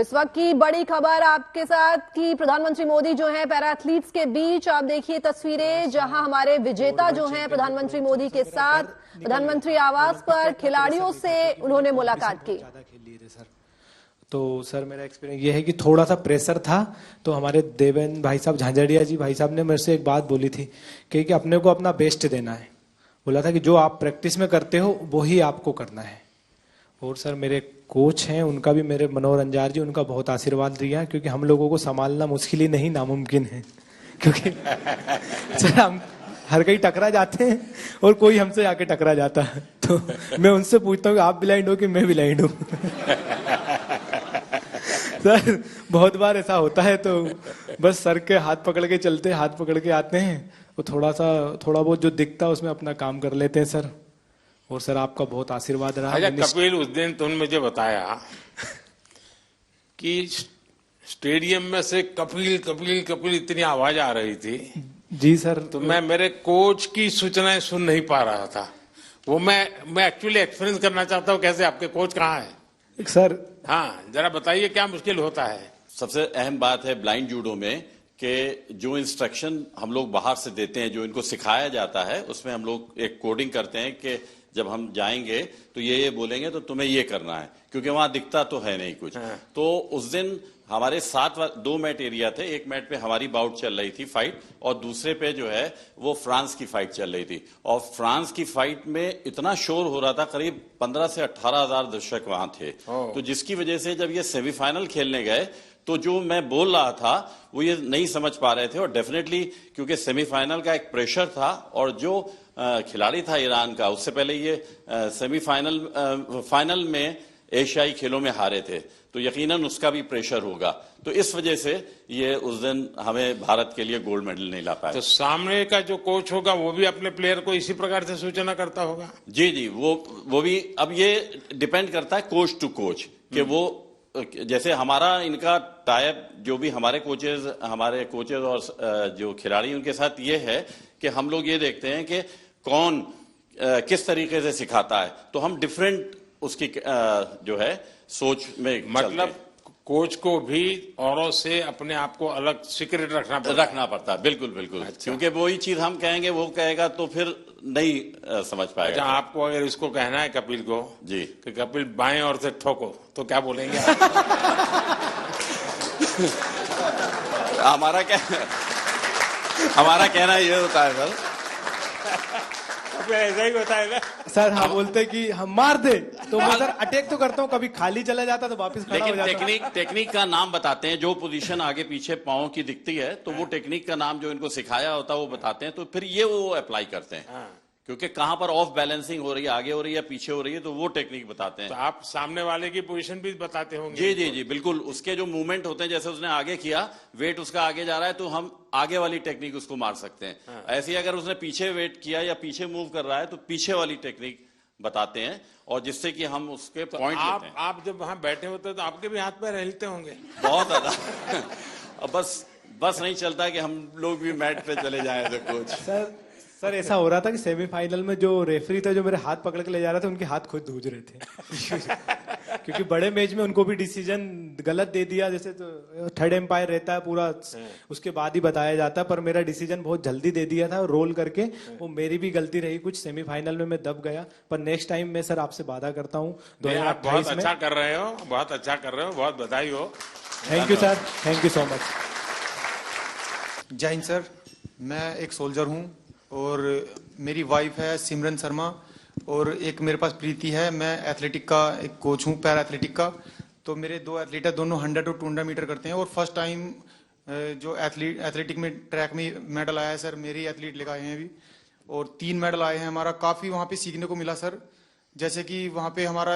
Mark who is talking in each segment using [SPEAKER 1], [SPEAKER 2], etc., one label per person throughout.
[SPEAKER 1] इस वक्त की बड़ी खबर आपके साथ कि प्रधानमंत्री मोदी जो हैं पैरा एथलीट्स के बीच, आप देखिए तस्वीरें जहां हमारे विजेता जो हैं प्रधानमंत्री मोदी के साथ प्रधानमंत्री आवास पर खिलाड़ियों से उन्होंने मुलाकात की।
[SPEAKER 2] तो सर मेरा एक्सपीरियंस ये है कि थोड़ा सा प्रेशर था, तो हमारे देवेंद्र भाई साहब झांझड़िया जी भाई साहब ने मेरे से एक बात बोली थी कि अपने को अपना बेस्ट देना है। बोला था कि जो आप प्रैक्टिस में करते हो वही आपको करना है। और सर मेरे कोच हैं, उनका भी, मेरे मनोहर अंजार जी, उनका बहुत आशीर्वाद दिया, क्योंकि हम लोगों को संभालना मुश्किल ही नहीं नामुमकिन है। क्योंकि सर हम हर कहीं टकरा जाते हैं और कोई हमसे आके टकरा जाता है, तो मैं उनसे पूछता हूँ कि आप ब्लाइंड हो कि मैं ब्लाइंड हूँ। सर बहुत बार ऐसा होता है, तो बस सर के हाथ पकड़ के चलते, हाथ पकड़ के आते हैं, वो थोड़ा बहुत जो दिखता है उसमें अपना काम कर लेते हैं सर। और सर आपका बहुत आशीर्वाद रहा।
[SPEAKER 3] अच्छा कपिल, उस दिन तुमने मुझे बताया कि स्टेडियम में से कपिल कपिल कपिल इतनी आवाज आ रही थी।
[SPEAKER 2] जी सर।
[SPEAKER 3] तो मैं मेरे कोच की सूचनाएं सुन नहीं पा रहा था। वो मैं एक्चुअली एक्सपीरियंस करना चाहता हूँ, कैसे आपके कोच कहाँ है
[SPEAKER 2] सर?
[SPEAKER 3] हाँ जरा बताइए क्या मुश्किल होता है।
[SPEAKER 4] सबसे अहम बात है ब्लाइंड जूडो में कि जो इंस्ट्रक्शन हम लोग बाहर से देते हैं, जो इनको सिखाया जाता है, उसमें हम लोग एक कोडिंग करते हैं कि जब हम जाएंगे तो ये बोलेंगे तो तुम्हें ये करना है, क्योंकि वहां दिखता तो है नहीं कुछ।
[SPEAKER 3] हाँ।
[SPEAKER 4] तो उस दिन हमारे 2 मैट एरिया थे। एक मैट पे हमारी बाउट चल रही थी फाइट, और दूसरे पे जो है वो फ्रांस की फाइट चल रही थी। और फ्रांस की फाइट में इतना शोर हो रहा था, करीब 15 से 18 हजार दर्शक वहां थे। तो जिसकी वजह से जब ये सेमीफाइनल खेलने गए तो जो मैं बोल रहा था वो ये नहीं समझ पा रहे थे। और डेफिनेटली क्योंकि सेमीफाइनल का एक प्रेशर था, और जो खिलाड़ी था ईरान का, उससे पहले ये फाइनल में एशियाई खेलों में हारे थे, तो यकीनन उसका भी प्रेशर होगा। तो इस वजह से ये उस दिन हमें भारत के लिए गोल्ड मेडल नहीं ला पाया।
[SPEAKER 3] तो सामने का जो कोच होगा वो भी अपने प्लेयर को इसी प्रकार से सूचना करता होगा?
[SPEAKER 4] जी, वो भी, अब ये डिपेंड करता है कोच टू कोच कि वो, जैसे हमारा इनका टाइप, जो भी हमारे कोचेज और जो खिलाड़ी उनके साथ ये है कि हम लोग ये देखते हैं कि कौन किस तरीके से सिखाता है, तो हम डिफरेंट उसकी जो है सोच में,
[SPEAKER 3] मतलब कोच को भी औरों से अपने आप को अलग सीक्रेट रखना
[SPEAKER 4] पड़ता है। बिल्कुल बिल्कुल। अच्छा। क्योंकि वही चीज हम कहेंगे वो कहेगा तो फिर नहीं समझ पाएगा।
[SPEAKER 3] अच्छा, आपको अगर इसको कहना है कपिल को
[SPEAKER 4] जी
[SPEAKER 3] कि कपिल बाएं ओर से ठोको, तो क्या बोलेंगे?
[SPEAKER 4] हमारा कहना ये होता है सर,
[SPEAKER 3] ऐसा ही होता है ना
[SPEAKER 2] सर। हाँ बोलते हैं कि हम मार दे, तो मैं सर अटैक तो करता हूँ, कभी खाली चला जाता तो वापस खड़ा हो जाता।
[SPEAKER 4] लेकिन टेक्निक का नाम बताते हैं, जो पोजीशन आगे पीछे पांव की दिखती है, तो वो टेक्निक का नाम जो इनको सिखाया होता है वो बताते हैं, तो फिर ये वो अप्लाई करते हैं। क्योंकि कहां पर ऑफ बैलेंसिंग हो रही है, आगे हो रही है, पीछे हो रही है, तो वो टेक्निक बताते हैं।
[SPEAKER 3] तो आप सामने वाले की पोजीशन भी बताते होंगे?
[SPEAKER 4] जी जी जी बिल्कुल। उसके जो मूवमेंट होते हैं, जैसे उसने आगे किया, वेट उसका आगे जा रहा है, तो हम आगे वाली टेक्निक उसको मार सकते हैं। ऐसे ही अगर उसने पीछे वेट किया या पीछे मूव कर रहा है, तो पीछे वाली टेक्निक बताते हैं, और जिससे कि हम उसके पॉइंट लेते हैं।
[SPEAKER 3] आप जब वहां बैठे होते हैं तो आपके भी हाथ पैर हिलते होंगे?
[SPEAKER 4] बहुत ज्यादा। बस नहीं चलता कि हम लोग भी मैट पे चले जाएं तो कोच।
[SPEAKER 2] सर ऐसा हो रहा था कि सेमीफाइनल में जो रेफरी था, जो मेरे हाथ पकड़ के ले जा रहा था, उनके हाथ खुद धूज रहे थे। क्योंकि बड़े मैच में उनको भी डिसीजन गलत दे दिया, जैसे तो थर्ड एम्पायर रहता है पूरा, उसके बाद ही बताया जाता है, पर मेरा डिसीजन बहुत जल्दी दे दिया था रोल करके। वो मेरी भी गलती रही कुछ, सेमीफाइनल में मैं दब गया, पर नेक्स्ट टाइम मैं सर आपसे वादा करता हूँ।
[SPEAKER 3] आप बहुत अच्छा कर रहे हो, बहुत अच्छा कर रहे हो, बहुत बधाई हो।
[SPEAKER 2] Thank you sir, thank you so much.
[SPEAKER 5] जय हिंद सर। मैं एक सोल्जर हूँ और मेरी वाइफ है सिमरन शर्मा, और एक मेरे पास प्रीति है। मैं एथलेटिक का एक कोच हूँ, पैरा एथलेटिक का। तो मेरे 2 एथलीट है, दोनों 100 और 200 मीटर करते हैं, और फर्स्ट टाइम जो एथलेटिक में ट्रैक में मेडल आया है सर, मेरे एथलीट लेकर आए हैं अभी, और 3 मेडल आए हैं। हमारा काफ़ी वहाँ पे सीखने को मिला सर। जैसे कि वहाँ पे हमारा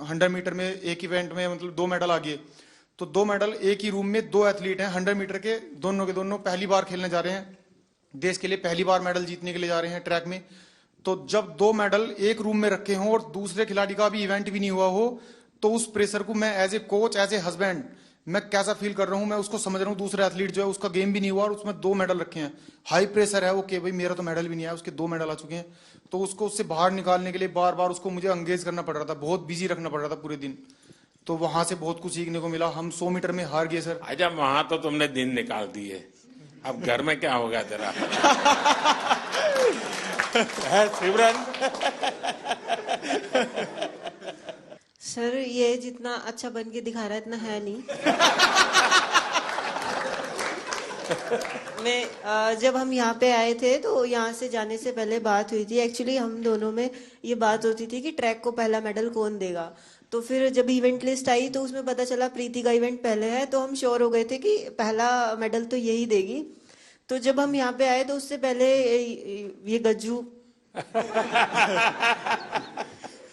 [SPEAKER 5] 100 मीटर में एक इवेंट में मतलब 2 मेडल आ गए, तो 2 मेडल एक ही रूम में 2 एथलीट हैं 100 मीटर के, दोनों के दोनों पहली बार खेलने जा रहे हैं, देश के लिए पहली बार मेडल जीतने के लिए जा रहे हैं ट्रैक में। तो जब 2 मेडल एक रूम में रखे हों और दूसरे खिलाड़ी का भी इवेंट भी नहीं हुआ हो, तो उस प्रेशर को मैं as a coach, as a husband, मैं कैसा फील कर रहा हूं, मैं उसको समझ रहा हूं। दूसरा एथलीट जो है उसका गेम भी नहीं हुआ और उसमें 2 मेडल रखे हैं, हाई प्रेशर है वो कि भाई मेरा तो मेडल भी नहीं आया, उसके 2 मेडल आ चुके हैं। तो उसको उससे बाहर निकालने के लिए बार बार उसको मुझे एंगेज करना पड़ रहा था, बहुत बिजी रखना पड़ रहा था पूरे दिन। तो वहां से बहुत कुछ सीखने को मिला। हम 100 मीटर में हार गए सर।
[SPEAKER 3] अच्छा, वहां तो तुमने दिन निकाल दिए, अब घर में क्या होगा तेरा? है सिमरन?
[SPEAKER 6] सर ये जितना अच्छा बन के दिखा रहा है इतना है नहीं। मैं जब हम यहाँ पे आए थे तो यहाँ से जाने से पहले बात हुई थी। एक्चुअली हम दोनों में ये बात होती थी कि ट्रैक को पहला मेडल कौन देगा। तो फिर जब इवेंट लिस्ट आई तो उसमें पता चला प्रीति का इवेंट पहले है, तो हम श्योर हो गए थे कि पहला मेडल तो यही देगी। तो जब हम यहाँ पे आए तो उससे पहले ये गज्जू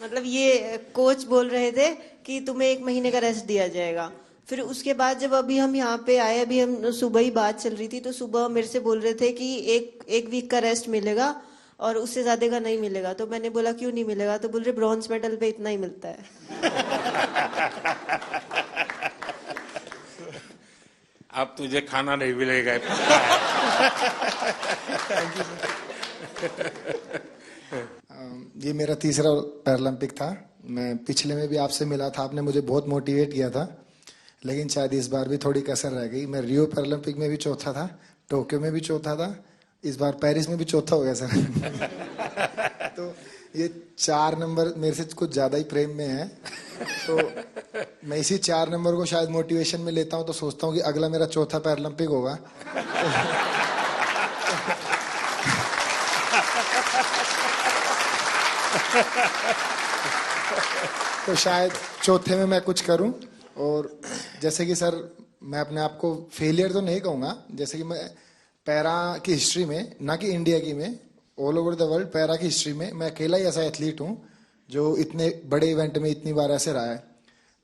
[SPEAKER 6] मतलब ये कोच बोल रहे थे कि तुम्हें 1 महीने का रेस्ट दिया जाएगा। फिर उसके बाद जब अभी हम यहाँ पे आए, अभी हम सुबह ही बात चल रही थी, तो सुबह मेरे से बोल रहे थे कि एक वीक का रेस्ट मिलेगा और उससे ज्यादा का नहीं मिलेगा। तो मैंने बोला क्यों नहीं मिलेगा? तो बोल रहे ब्रॉन्ज मेडल पे इतना ही मिलता है।
[SPEAKER 3] अब तुझे खाना नहीं मिलेगा।
[SPEAKER 7] ये मेरा तीसरा पैरालंपिक था। मैं पिछले में भी आपसे मिला था, आपने मुझे बहुत मोटिवेट किया था, लेकिन शायद इस बार भी थोड़ी कसर रह गई। मैं रियो पैरालंपिक में भी चौथा था, टोक्यो में भी चौथा था, इस बार पेरिस में भी चौथा हो गया सर। तो ये 4 नंबर मेरे से कुछ ज्यादा ही प्रेम में है, तो मैं इसी 4 नंबर को शायद मोटिवेशन में लेता हूँ। तो सोचता हूँ कि अगला मेरा चौथा पैरालंपिक होगा। तो शायद चौथे में मैं कुछ करूं। और जैसे कि सर मैं अपने आप को फेलियर तो नहीं कहूंगा, जैसे कि मैं पैरा की हिस्ट्री में, ना कि इंडिया की में, all over the world para की हिस्ट्री में मैं अकेला ही ऐसा एथलीट हूं जो इतने बड़े इवेंट में इतनी बार ऐसे रहा है।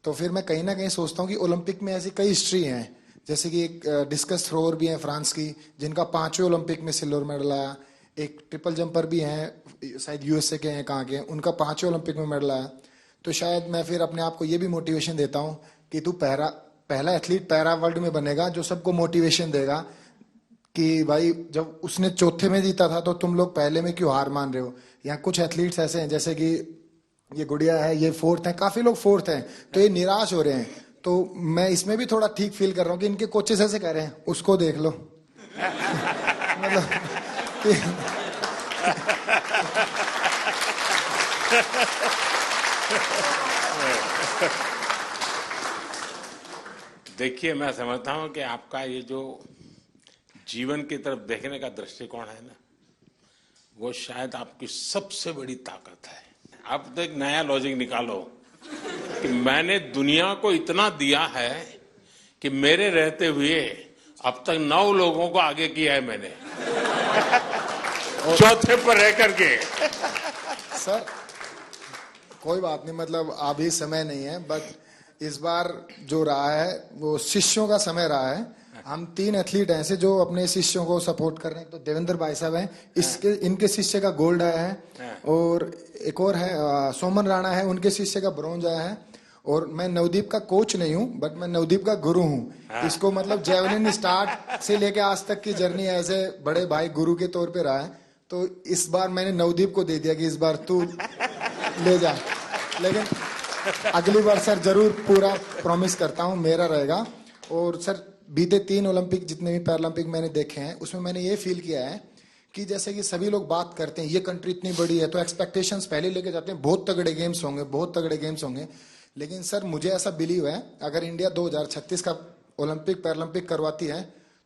[SPEAKER 7] तो फिर मैं कहीं ना कहीं सोचता हूँ कि ओलंपिक में ऐसी कई हिस्ट्री हैं, जैसे कि एक डिस्कस थ्रोअर भी है फ्रांस की, जिनका 5वें ओलंपिक में सिल्वर मेडल आया। एक ट्रिपल जंपर भी हैं, शायद यूएसए के हैं, कहाँ के हैं, उनका 5वें ओलंपिक में मेडल आया। तो शायद मैं फिर अपने आप को ये भी मोटिवेशन देता हूँ कि तू पहला एथलीट पैरा वर्ल्ड में बनेगा जो सबको मोटिवेशन देगा कि भाई जब उसने चौथे में जीता था तो तुम लोग पहले में क्यों हार मान रहे हो। यहाँ कुछ एथलीट्स ऐसे हैं, जैसे कि ये गुड़िया है, ये 4th है, काफी लोग 4th हैं, तो ये निराश हो रहे हैं। तो मैं इसमें भी थोड़ा ठीक फील कर रहा हूँ कि इनके कोचेस ऐसे कह रहे हैं, उसको देख लो। मतलब
[SPEAKER 3] देखिए, मैं समझता हूं कि आपका ये जो जीवन की तरफ देखने का दृष्टिकोण है ना, वो शायद आपकी सबसे बड़ी ताकत है। आप तो एक नया लॉजिक निकालो कि मैंने दुनिया को इतना दिया है कि मेरे रहते हुए अब तक 9 लोगों को आगे किया है मैंने, चौथे पर रह करके।
[SPEAKER 7] सर कोई बात नहीं, मतलब अभी समय नहीं है, बट इस बार जो रहा है वो शिष्यों का समय रहा है। हम 3 एथलीट हैं ऐसे जो अपने शिष्यों को सपोर्ट कर रहे हैं। तो देवेंद्र भाई साहब हैं, इनके शिष्य का गोल्ड आया है, और एक और है सोमन राणा है, उनके शिष्य का ब्रॉन्ज आया है। और मैं नवदीप का कोच नहीं हूं, बट मैं नवदीप का गुरु हूं। इसको मतलब जेवलिन स्टार्ट से लेके आज तक की जर्नी ऐसे बड़े भाई गुरु के तौर पे रहा है। तो इस बार मैंने नवदीप को दे दिया कि इस बार तू ले जा, लेकिन अगली बार सर जरूर पूरा प्रॉमिस करता हूं मेरा रहेगा। और सर बीते 3 ओलंपिक जितने भी पैरालंपिक मैंने देखे हैं उसमें मैंने ये फील किया है कि जैसे कि सभी लोग बात करते हैं ये कंट्री इतनी बड़ी है तो एक्सपेक्टेशंस पहले लेके जाते हैं, बहुत तगड़े गेम्स होंगे, बहुत तगड़े गेम्स होंगे। लेकिन सर मुझे ऐसा बिलीव है अगर इंडिया 2036 का ओलंपिक पैरालंपिक करवाती है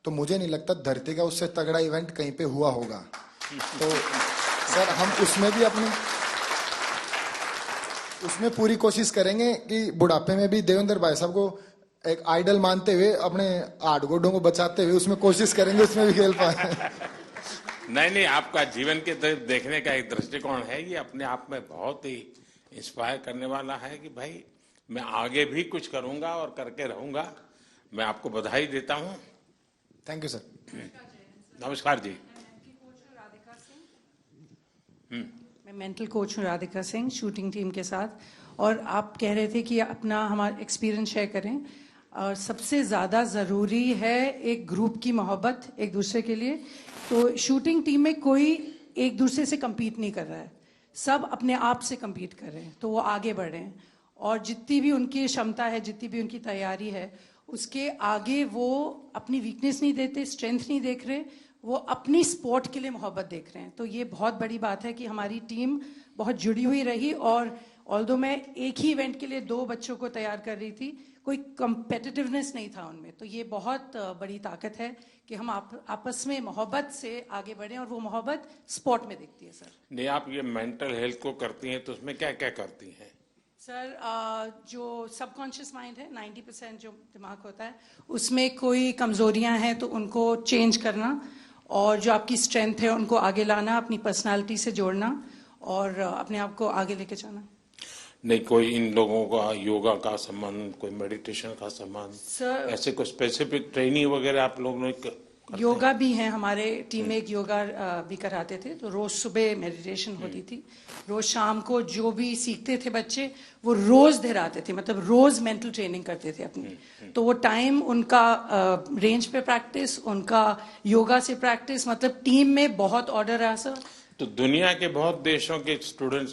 [SPEAKER 7] तो मुझे नहीं लगता धरती का उससे तगड़ा इवेंट कहीं पे हुआ होगा। तो सर हम उसमें पूरी कोशिश करेंगे कि बुढ़ापे में भी देवेंद्र भाई साहब को एक आइडल मानते हुए अपने 8 गोडों को बचाते हुए उसमें कोशिश करेंगे उसमें भी खेल पाए।
[SPEAKER 3] नहीं, आपका जीवन के तरफ देखने का एक दृष्टिकोण है, ये अपने आप में बहुत ही इंस्पायर करने वाला है कि भाई मैं आगे भी कुछ करूंगा और करके रहूंगा। मैं आपको बधाई देता हूं।
[SPEAKER 7] Thank you sir.
[SPEAKER 3] नमस्कार जी।
[SPEAKER 8] मैं मेंटल कोच हूँ राधिका सिंह, शूटिंग टीम के साथ। और आप कह रहे थे कि अपना हमारा एक्सपीरियंस शेयर करें, और सबसे ज़्यादा ज़रूरी है एक ग्रुप की मोहब्बत एक दूसरे के लिए। तो शूटिंग टीम में कोई एक दूसरे से compete नहीं कर रहा है, सब अपने आप से compete कर रहे हैं, तो वो आगे बढ़ रहे हैं। और जितनी भी उनकी क्षमता है, जितनी भी उनकी तैयारी है, उसके आगे वो अपनी वीकनेस नहीं देते, स्ट्रेंथ नहीं देख रहे, वो अपनी स्पोर्ट के लिए मोहब्बत देख रहे हैं। तो ये बहुत बड़ी बात है कि हमारी टीम बहुत जुड़ी हुई रही। और ऑल्दो मैं एक ही इवेंट के लिए 2 बच्चों को तैयार कर रही थी, कोई कंपेटिटिवनेस नहीं था उनमें। तो ये बहुत बड़ी ताकत है कि हम आपस में मोहब्बत से आगे बढ़ें, और वो मोहब्बत स्पोर्ट में दिखती है। सर
[SPEAKER 3] नहीं, आप ये मेंटल हेल्थ को करती हैं तो उसमें क्या क्या करती हैं?
[SPEAKER 8] सर जो सबकॉन्शियस माइंड है, 90% जो दिमाग होता है, उसमें कोई कमजोरियां हैं तो उनको चेंज करना, और जो आपकी स्ट्रेंथ है उनको आगे लाना, अपनी पर्सनालिटी से जोड़ना और अपने आप को आगे लेके जाना।
[SPEAKER 3] नहीं, कोई इन लोगों का योगा का संबंध, कोई मेडिटेशन का संबंध,
[SPEAKER 8] सर
[SPEAKER 3] ऐसे कोई स्पेसिफिक ट्रेनिंग वगैरह आप लोगों ने
[SPEAKER 8] योगा भी है, हमारे टीम में एक योगा भी कराते थे। तो रोज सुबह मेडिटेशन होती थी, रोज शाम को जो भी सीखते थे बच्चे वो रोज दोहराते थे, मतलब रोज मेंटल ट्रेनिंग करते थे अपनी। तो वो टाइम उनका रेंज पे प्रैक्टिस, उनका योगा से प्रैक्टिस, मतलब टीम में बहुत ऑर्डर है सर।
[SPEAKER 3] तो दुनिया के बहुत देशों के स्टूडेंट्स,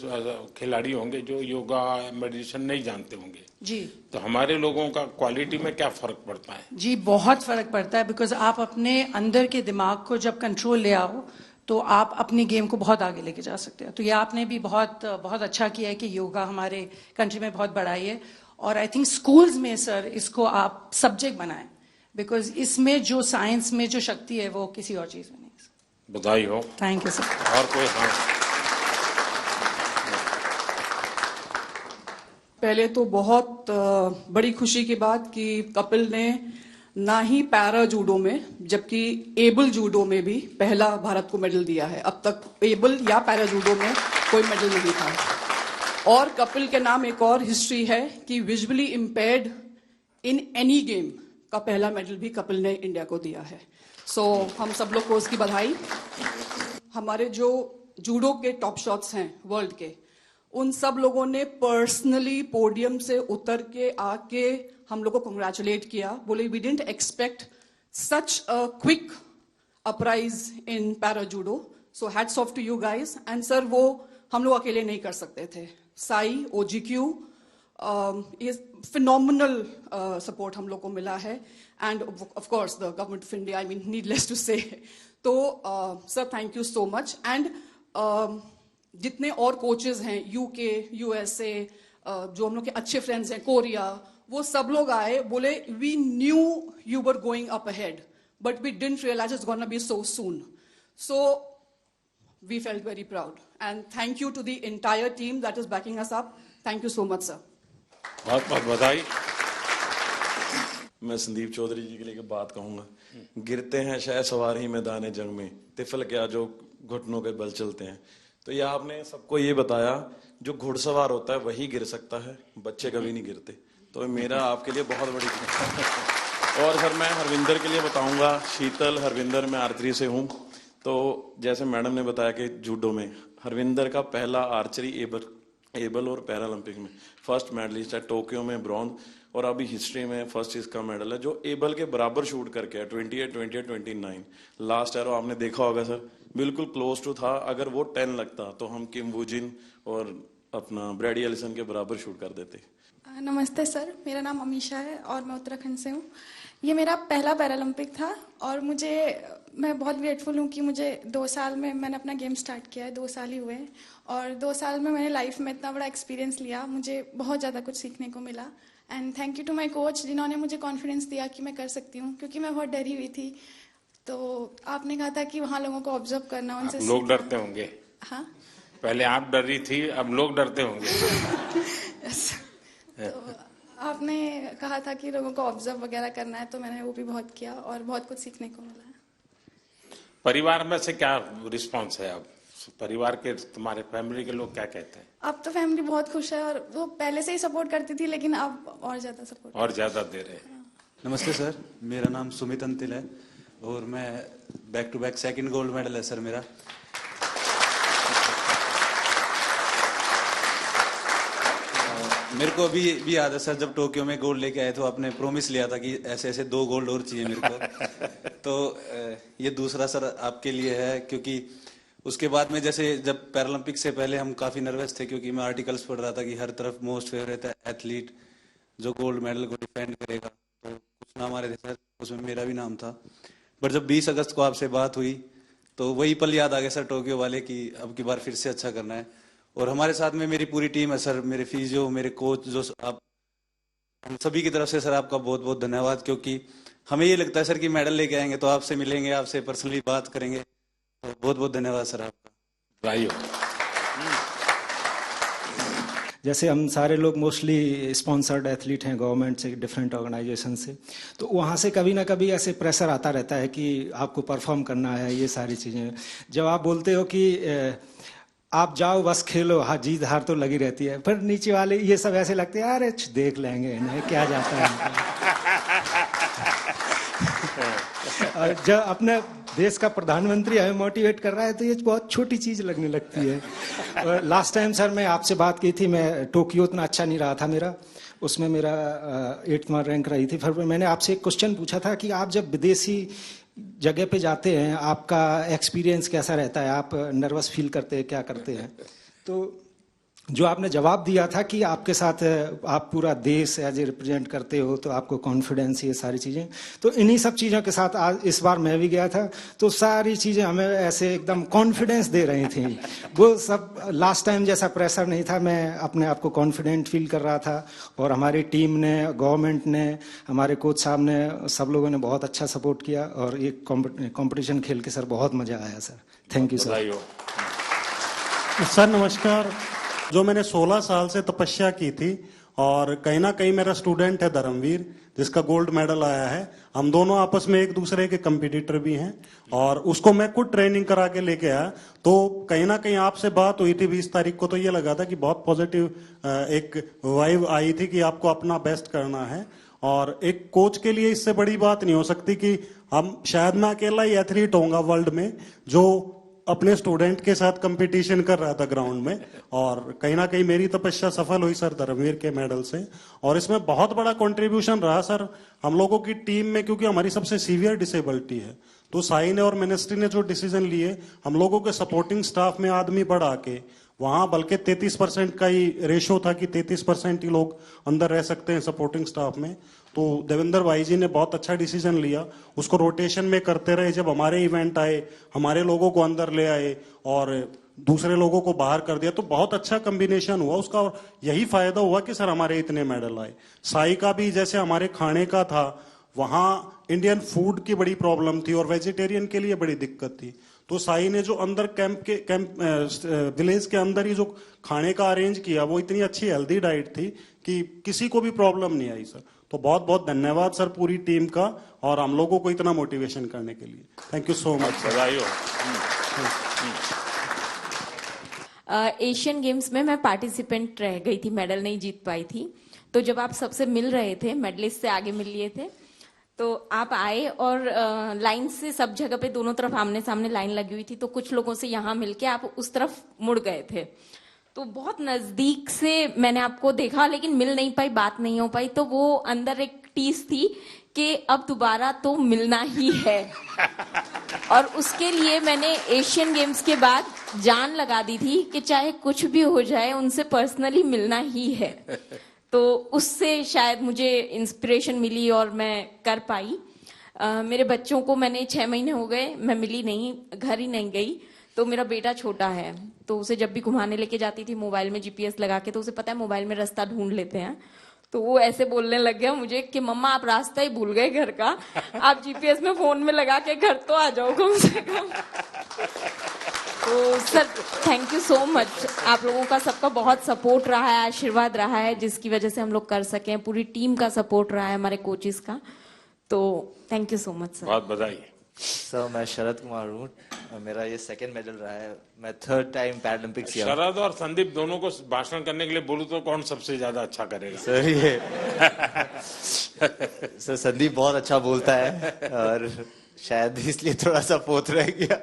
[SPEAKER 3] खिलाड़ी होंगे जो योगा मेडिटेशन नहीं जानते होंगे
[SPEAKER 8] जी।
[SPEAKER 3] तो हमारे लोगों का क्वालिटी में क्या फर्क पड़ता है?
[SPEAKER 8] जी बहुत फर्क पड़ता है, बिकॉज आप अपने अंदर के दिमाग को जब कंट्रोल ले आओ तो आप अपनी गेम को बहुत आगे लेके जा सकते हो। तो ये आपने भी बहुत बहुत अच्छा किया है कि योगा हमारे कंट्री में बहुत बढ़ाई है। और आई थिंक स्कूल्स में सर इसको आप सब्जेक्ट बनाएं, बिकॉज इसमें जो साइंस में जो शक्ति है वो किसी और चीज में नहीं।
[SPEAKER 3] बधाई हो।
[SPEAKER 8] Thank you sir.
[SPEAKER 3] और कोई? हाँ,
[SPEAKER 9] पहले तो बहुत बड़ी खुशी की बात कि कपिल ने ना ही पैरा जूडो में जबकि एबल जूडो में भी पहला भारत को मेडल दिया है। अब तक एबल या पैरा जूडो में कोई मेडल नहीं था। और कपिल के नाम एक और हिस्ट्री है कि visually impaired in any game का पहला मेडल भी कपिल ने इंडिया को दिया है। सो हम सब लोग को उसकी बधाई। हमारे जो जूडो के टॉप शॉट्स हैं वर्ल्ड के, उन सब लोगों ने पर्सनली पोडियम से उतर के आके हम लोग को कंग्रेचुलेट किया, बोले we didn't expect such a quick uprise in para judo, so hats off to you guys. And sir वो हम लोग अकेले नहीं कर सकते थे। साई, OGQ, ये फिनोमिनल सपोर्ट हम लोग को मिला है, and of course the government of India, I mean needless to say. तो sir thank you so much. And जितने और कोचेज हैं UK, USA, जो हम लोग के अच्छे फ्रेंड्स हैं, कोरिया, वो सब लोग आए, बोले we knew you were going up ahead but we didn't realise it's gonna be so soon. So we felt very proud and thank you to the entire team that is backing us up. Thank you so much sir.
[SPEAKER 3] बहुत बहुत बधाई।
[SPEAKER 10] मैं संदीप चौधरी जी के लिए बात कहूंगा। गिरते हैं शायद सवार ही मैदान जंग में, तिफल क्या जो घुटनों के बल चलते हैं। तो ये आपने सबको ये बताया जो घुड़सवार होता है वही गिर सकता है, बच्चे कभी नहीं गिरते। तो मेरा आपके लिए बहुत बड़ी और सर मैं हरविंदर के लिए बताऊंगा। शीतल, हरविंदर, मैं आर्चरी से हूँ। तो जैसे मैडम ने बताया कि जूडो में हरविंदर का पहला आर्चरी एबल और पैरालंपिक में फर्स्ट मेडलिस्ट है, टोक्यो में ब्रॉन्ज, और अभी हिस्ट्री में फर्स्ट इसका मेडल है जो एबल के बराबर शूट करके है, 28, 28, 29 लास्ट एरो आपने देखा होगा सर, बिल्कुल क्लोज टू था। अगर वो 10 लगता तो हम किम वूजिन और अपना ब्रैडी एलिसन के बराबर शूट कर देते।
[SPEAKER 11] नमस्ते सर, मेरा नाम अमीशा है और मैं उत्तराखंड से हूँ। ये मेरा पहला पैरालंपिक था और मैं बहुत ग्रेटफुल हूँ कि मुझे 2 साल में मैंने अपना गेम स्टार्ट किया है, 2 साल ही हुए हैं, और 2 साल में मैंने लाइफ में इतना बड़ा एक्सपीरियंस लिया, मुझे बहुत ज़्यादा कुछ सीखने को मिला। And thank you to my coach जिन्होंने मुझे कॉन्फिडेंस दिया कि मैं कर सकती हूँ, क्योंकि मैं बहुत डरी हुई थी। तो आपने कहा था कि वहाँ लोगों को ऑब्जर्व करना, उनसे
[SPEAKER 3] लोग डरते होंगे।
[SPEAKER 11] हाँ,
[SPEAKER 3] पहले आप डर रही थी, अब लोग डरते होंगे।
[SPEAKER 11] तो आपने कहा था कि लोगों को ऑब्जर्व वगैरह करना है, तो मैंने वो भी बहुत किया और बहुत कुछ सीखने को मिला है।
[SPEAKER 3] परिवार में से क्या रिस्पांस है? अब परिवार के, तुम्हारे फैमिली के लोग क्या कहते हैं?
[SPEAKER 11] अब तो फैमिली बहुत खुश है, और वो पहले से ही सपोर्ट करती थी, लेकिन अब और ज्यादा सपोर्ट,
[SPEAKER 3] और ज्यादा दे रहे हैं।
[SPEAKER 12] नमस्ते सर, मेरा नाम सुमित अंतिल है और मैं back to back 2nd gold medal है सर मेरा। मेरे को अभी भी याद है सर, जब टोक्यो में गोल्ड लेके आए तो आपने प्रॉमिस लिया था कि ऐसे ऐसे 2 गोल्ड और चाहिए मेरे को। तो ये दूसरा सर आपके लिए है, क्योंकि उसके बाद में जैसे जब पैरालंपिक से पहले हम काफी नर्वस थे, क्योंकि मैं आर्टिकल्स पढ़ रहा था कि हर तरफ मोस्ट फेवरेट एथलीट जो गोल्ड मेडल को डिफेंड करेगा, तो कुछ नाम आ रहे थे सर, उसमें मेरा भी नाम था। बट जब 20 अगस्त को आपसे बात हुई तो वही पल याद आ गया सर, टोक्यो वाले, कि अब की बार फिर से अच्छा करना है। और हमारे साथ में मेरी पूरी टीम है सर, मेरे फिजियो, मेरे कोच, जो आप हम सभी की तरफ से सर आपका बहुत बहुत धन्यवाद। क्योंकि हमें ये लगता है सर कि मेडल लेके आएंगे तो आपसे मिलेंगे, आपसे पर्सनली बात करेंगे, तो बहुत बहुत धन्यवाद सर आपका।
[SPEAKER 13] जैसे हम सारे लोग मोस्टली स्पॉन्सर्ड एथलीट हैं गवर्नमेंट से, डिफरेंट ऑर्गेनाइजेशन से, तो वहाँ से कभी ना कभी ऐसे प्रेशर आता रहता है कि आपको परफॉर्म करना है, ये सारी चीज़ें। जब आप बोलते हो कि आप जाओ बस खेलो, हाँ जीत हार तो लगी रहती है, पर नीचे वाले ये सब ऐसे लगते हैं अरे देख लेंगे इन्हें क्या जाता है। और जब अपने देश का प्रधानमंत्री हमें मोटिवेट कर रहा है तो ये बहुत छोटी चीज लगने लगती है। और लास्ट टाइम सर मैं आपसे बात की थी, मैं टोक्यो उतना अच्छा नहीं रहा था मेरा, उसमें मेरा 8वां रैंक रही थी। फिर मैंने आपसे एक क्वेश्चन पूछा था कि आप जब विदेशी जगह पे जाते हैं आपका एक्सपीरियंस कैसा रहता है, आप नर्वस फील करते हैं, क्या करते हैं? तो जो आपने जवाब दिया था कि आपके साथ आप पूरा देश एज ए रिप्रेजेंट करते हो तो आपको कॉन्फिडेंस, ये सारी चीज़ें, तो इन्हीं सब चीज़ों के साथ आज इस बार मैं भी गया था, तो सारी चीज़ें हमें ऐसे एकदम कॉन्फिडेंस दे रही थी। वो सब लास्ट टाइम जैसा प्रेशर नहीं था, मैं अपने आप को कॉन्फिडेंट फील कर रहा था। और हमारी टीम ने, गवर्नमेंट ने, हमारे कोच साहब ने, सब लोगों ने बहुत अच्छा सपोर्ट किया और ये कॉम्पिटिशन खेल के सर बहुत मज़ा आया sir. Thank you sir.
[SPEAKER 14] Sir नमस्कार। जो मैंने 16 साल से तपस्या की थी और कहीं ना कहीं मेरा स्टूडेंट है धर्मवीर, जिसका गोल्ड मेडल आया है। हम दोनों आपस में एक दूसरे के कंपटीटर भी हैं और उसको मैं खुद ट्रेनिंग करा के लेके आया। तो कहीं ना कहीं आपसे बात हुई थी 20 तारीख को, तो ये लगा था कि बहुत पॉजिटिव एक वाइब आई थी कि आपको अपना बेस्ट करना है। और एक कोच के लिए इससे बड़ी बात नहीं हो सकती कि हम, शायद मैं अकेला ही एथलीट होऊंगा वर्ल्ड में जो अपने स्टूडेंट के साथ कंपटीशन कर रहा था ग्राउंड में। और कहीं ना कहीं मेरी तपस्या सफल हुई सर धर्मवीर के मेडल से। और इसमें बहुत बड़ा कंट्रीब्यूशन रहा सर हम लोगों की टीम में, क्योंकि हमारी सबसे सीवियर डिसेबिलिटी है। तो साई ने और मिनिस्ट्री ने जो डिसीजन लिए, हम लोगों के सपोर्टिंग स्टाफ में आदमी बढ़ा के, वहां बल्कि 33% का ही रेशो था कि 33% ही लोग अंदर रह सकते हैं सपोर्टिंग स्टाफ में। तो देवेंद्र भाई जी ने बहुत अच्छा डिसीजन लिया, उसको रोटेशन में करते रहे। जब हमारे इवेंट आए, हमारे लोगों को अंदर ले आए और दूसरे लोगों को बाहर कर दिया, तो बहुत अच्छा कॉम्बिनेशन हुआ उसका। और यही फायदा हुआ कि सर हमारे इतने मेडल आए। साई का भी जैसे हमारे खाने का था, वहां इंडियन फूड की बड़ी प्रॉब्लम थी और वेजिटेरियन के लिए बड़ी दिक्कत थी। तो साई ने जो अंदर कैंप विलेज के अंदर ही जो खाने का अरेंज किया, वो इतनी अच्छी हेल्दी डाइट थी कि किसी को भी प्रॉब्लम नहीं आई सर। तो बहुत बहुत धन्यवाद सर पूरी टीम का और हम लोगों को इतना मोटिवेशन करने के लिए। Thank you so much sir.
[SPEAKER 15] Asian games में मैं पार्टिसिपेंट रह गई थी, मेडल नहीं जीत पाई थी। तो जब आप सबसे मिल रहे थे, मेडलिस्ट से आगे मिल लिए थे, तो आप आए और लाइन से सब जगह पे दोनों तरफ आमने सामने लाइन लगी हुई थी। तो कुछ लोगों से यहाँ मिलके आप उस तरफ मुड़ गए थे, तो बहुत नजदीक से मैंने आपको देखा, लेकिन मिल नहीं पाई, बात नहीं हो पाई। तो वो अंदर एक टीस थी कि अब दोबारा तो मिलना ही है। और उसके लिए मैंने एशियन गेम्स के बाद जान लगा दी थी कि चाहे कुछ भी हो जाए उनसे पर्सनली मिलना ही है। तो उससे शायद मुझे इंस्पिरेशन मिली और मैं कर पाई। मेरे बच्चों को मैंने 6 महीने हो गए, मैं मिली नहीं, घर ही नहीं गई। तो मेरा बेटा छोटा है, तो उसे जब भी घुमाने लेके जाती थी मोबाइल में GPS लगा के, तो उसे पता है मोबाइल में रास्ता ढूंढ लेते हैं। तो वो ऐसे बोलने लग गया मुझे कि मम्मा आप रास्ता ही भूल गए घर का, आप GPS में फोन में लगा के घर तो आ जाओ कम से कम। तो sir thank you so much, आप लोगों का सबका बहुत सपोर्ट रहा है, आशीर्वाद रहा है, जिसकी वजह से हम लोग कर सके। पूरी टीम का सपोर्ट रहा है, हमारे कोचेस का। तो thank you so much sir.
[SPEAKER 3] बहुत बधाई
[SPEAKER 16] सर। मैं शरद कुमार हूँ, मेरा ये 2nd मेडल रहा है। मैं 3rd टाइम पैरालंपिक्स किया।
[SPEAKER 3] शरद और संदीप दोनों को भाषण करने के लिए बोलूं तो कौन सबसे ज्यादा अच्छा करेगा?
[SPEAKER 16] सर ये सर संदीप बहुत अच्छा बोलता है और शायद इसलिए थोड़ा सा पोत रह गया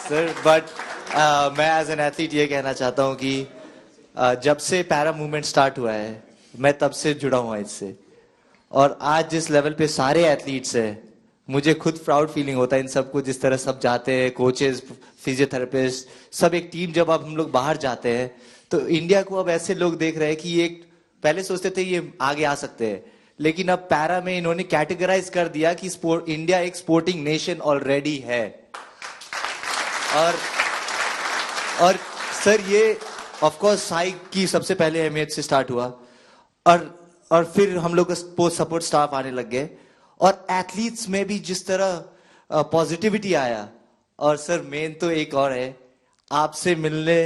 [SPEAKER 16] सर। बट मैं एज एन एथलीट ये कहना चाहता हूँ कि जब से पैरा मूवमेंट स्टार्ट हुआ है, मैं तब से जुड़ा हुआ इससे। और आज जिस लेवल पे सारे एथलीट्स हैं, मुझे खुद प्राउड फीलिंग होता है इन सबको, जिस तरह सब जाते हैं, कोचेस, फिजियोथेरेपिस्ट, सब एक टीम। जब अब हम लोग बाहर जाते हैं तो इंडिया को अब ऐसे लोग देख रहे हैं कि ये पहले सोचते थे ये आगे आ सकते हैं, लेकिन अब पैरा में इन्होंने कैटेगराइज कर दिया कि इंडिया एक स्पोर्टिंग नेशन ऑलरेडी है। और सर ये ऑफ कोर्स साई की सबसे पहले अहमियत से स्टार्ट हुआ, और फिर हम लोग का सपोर्ट स्टाफ आने लग गए, और एथलीट्स में भी जिस तरह पॉजिटिविटी आया। और सर मेन तो एक और है, आपसे मिलने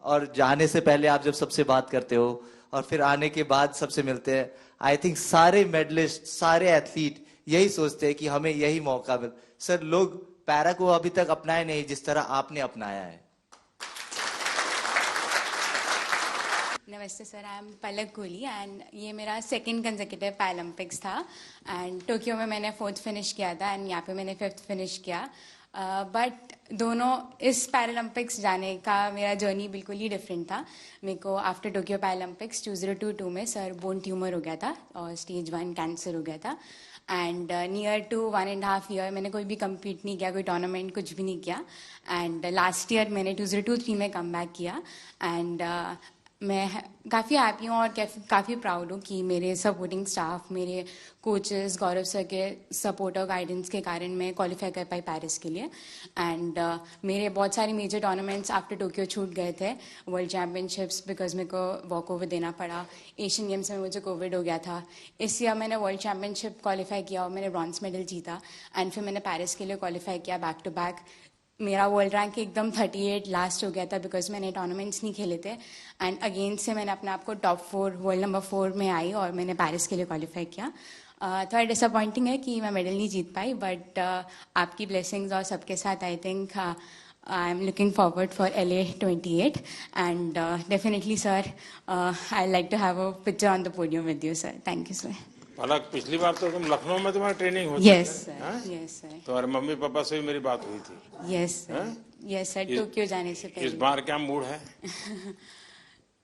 [SPEAKER 16] और जाने से पहले आप जब सबसे बात करते हो और फिर आने के बाद सबसे मिलते हैं, आई थिंक सारे मेडलिस्ट, सारे एथलीट यही सोचते हैं कि हमें यही मौका मिल। सर लोग पैरा को अभी तक अपनाए नहीं जिस तरह आपने अपनाया है।
[SPEAKER 17] नमस्ते sir, I am Palak Kohli and ये मेरा सेकंड कंसेक्यूटिव पैरालंपिक्स था। एंड टोक्यो में मैंने 4th फिनिश किया था एंड यहाँ पे मैंने 5th फिनिश किया। बट दोनों इस पैरालंपिक्स जाने का मेरा जर्नी बिल्कुल ही डिफरेंट था। मेरे को आफ्टर टोक्यो पैरालंपिक्स 2022 में सर बोन ट्यूमर हो गया था और स्टेज 1 कैंसर हो गया था। एंड नियर टू 1.5 ईयर मैंने कोई भी कम्पीट नहीं किया, कोई टूर्नामेंट कुछ भी नहीं किया। एंड लास्ट ईयर मैंने 2023 में कम बैक किया। एंड मैं काफ़ी हैप्पी हूँ और काफ़ी प्राउड हूँ कि मेरे सपोर्टिंग स्टाफ, मेरे कोचेस, गौरव सर के सपोर्ट और गाइडेंस के कारण मैं क्वालिफाई कर पाई पेरिस के लिए। एंड मेरे बहुत सारे मेजर टूर्नामेंट्स आफ्टर टोक्यो छूट गए थे। वर्ल्ड चैम्पियनशिप्स बिकॉज मेरे को वॉक ओवर देना पड़ा, एशियन गेम्स में मुझे कोविड हो गया था। इस ईयर मैंने वर्ल्ड चैम्पियनशिप क्वालिफाई किया और मैंने ब्रॉन्ज मेडल जीता। एंड फिर मैंने पेरिस के लिए क्वालिफाई किया बैक टू बैक। मेरा वर्ल्ड रैंक एकदम 38 लास्ट हो गया था बिकॉज मैंने टूर्नामेंट्स नहीं खेले थे। एंड अगेन से मैंने अपने आप को टॉप 4 वर्ल्ड नंबर 4 में आई और मैंने पेरिस के लिए क्वालिफाई किया। थोड़ा डिसअपॉइंटिंग है कि मैं मेडल नहीं जीत पाई, बट आपकी ब्लेसिंग्स और सबके साथ I think I am looking forward for LA 28 and definitely sir I like to have a picture on the podium with you sir. Thank you sir.
[SPEAKER 3] Palak, पिछली बार तो तुम लखनऊ में तुम्हारी ट्रेनिंग होती
[SPEAKER 17] यस सर, यस सर।
[SPEAKER 3] तुम्हारे मम्मी पापा से भी मेरी बात हुई थी।
[SPEAKER 17] Yes sir, yes sir. Tokyo जाने से पहले
[SPEAKER 3] इस बार क्या मूड है?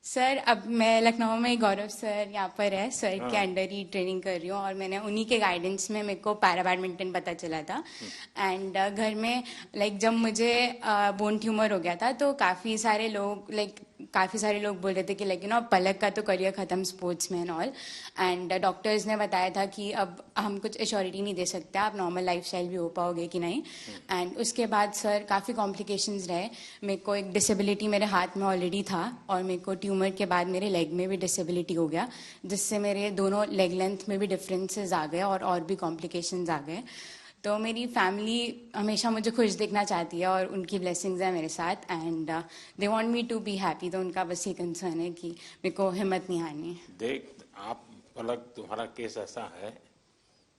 [SPEAKER 17] सर अब मैं लखनऊ में गौरव सर यहाँ पर है, सर के अंडर ही ट्रेनिंग कर रही हूँ और मैंने उन्हीं के गाइडेंस में मेरे को पैरा बैडमिंटन पता चला था। एंड घर में जब मुझे बोन ट्यूमर हो गया था तो काफ़ी सारे लोग बोल रहे थे कि पलक का तो करियर ख़त्म स्पोर्ट्स में ऑल। एंड डॉक्टर्स ने बताया था कि अब हम कुछ एश्योरिटी नहीं दे सकते, आप नॉर्मल लाइफस्टाइल भी हो पाओगे कि नहीं। एंड उसके बाद सर काफ़ी कॉम्प्लिकेशंस रहे। मेरे को एक डिसेबिलिटी मेरे हाथ में ऑलरेडी था और मेरे को ट्यूमर के बाद मेरे लेग में भी डिसेबिलिटी हो गया, जिससे मेरे दोनों लेग लेंथ में भी डिफरेंसेस आ गए और भी कॉम्प्लिकेशंस आ गए। तो मेरी फैमिली हमेशा मुझे खुश देखना चाहती है और उनकी ब्लेसिंग्स है मेरे साथ and they want me to be happy. तो उनका बस ये कंसर्न है कि मेरे को हिम्मत नहीं हारनी।
[SPEAKER 3] देख आप पलक, तुम्हारा केस ऐसा है